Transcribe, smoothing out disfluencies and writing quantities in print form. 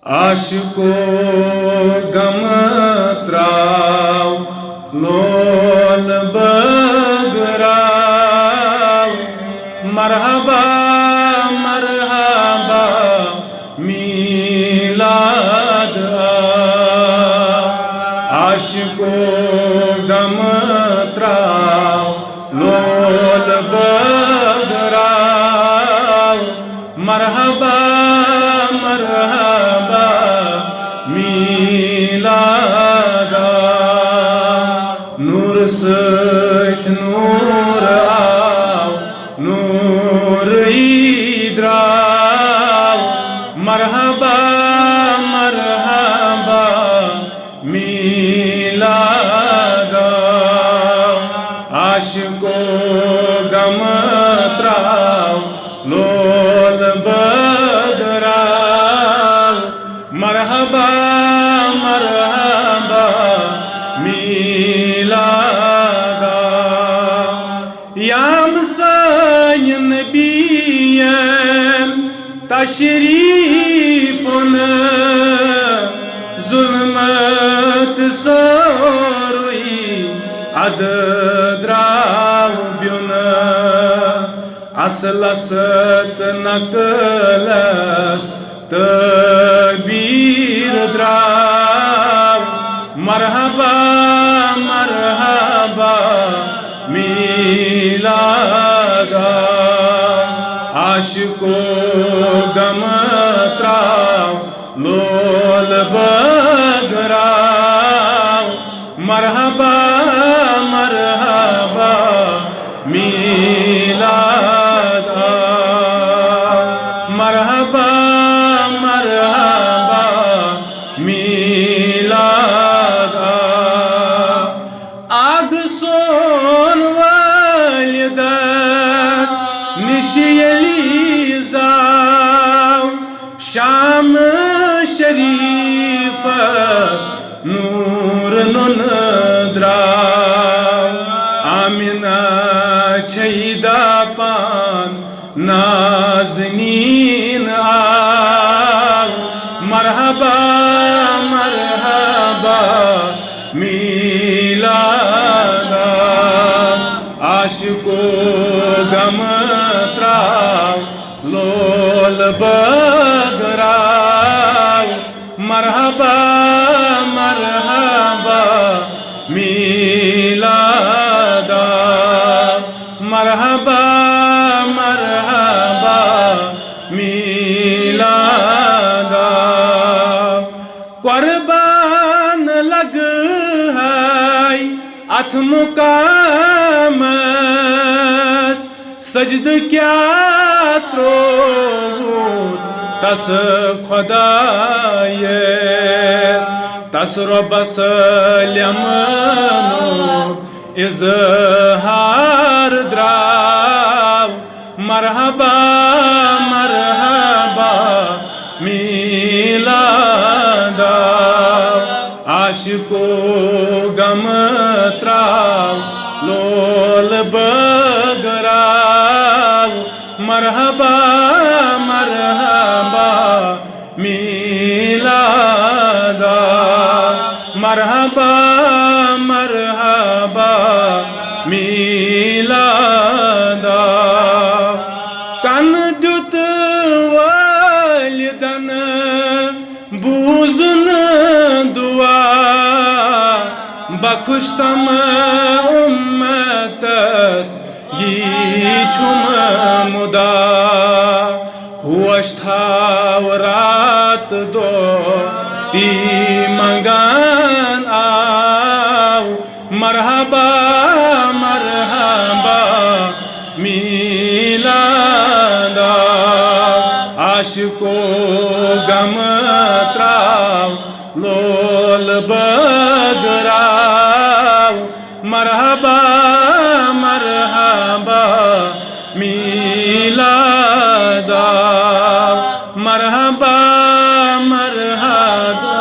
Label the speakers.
Speaker 1: आशिको गम त्राव लोल बगराव मरहबा मरहबा मीलाद आशिको गम त्राव लोल बगराव मरहबा मरहबा मीलादा नूर सथ नूर आव नूर द्राव मरहबा मरहबा मीलादा आशिको गम त्राव लोल बगराव मरहबा मरहबा मीलादा याम सान नबियन तशरीफुन जुल्मत सोरुई अद द्राव ब्युन असलसत नकलस तबीर द्राव मरहबा मरहबा मीलादा आशिको गम त्राव लोल बगराव मरहबा मरहबा मीलादा मरहबा मरहबा मीलादा आग सोन वालिदस निशियली जाव शाम शरीफस नूर नुन द्राव आमिना छैदा पान नाज़नीन आव मरहबा मरहबा मीलादा आशिको गम त्राव लोल बगराव मरहबा मरहबा मीलादा मरहबा मरहबा मीलादा कुर्बान लग है अथ मुकामस सजद क्या त्रोवुत तस खुदायस तस रब्बस लमनो इज़हार द्राव मरहबा मरहबा मीलादा आशिको गम त्राव लोल बगराव मरहबा मरहबा मीलादा मरहबा मरहबा मीलादा कन दुत वालिदन बूजुन दुआ बखुशतम उम्मतस यी छुम मुदा हुअश थाव रात दो ती मंगान आव मरहबा मरहबा मीलादा आशिको गम त्राव लोल बगराव मरहबा मरहबा मीलादा मरहबा मरहबा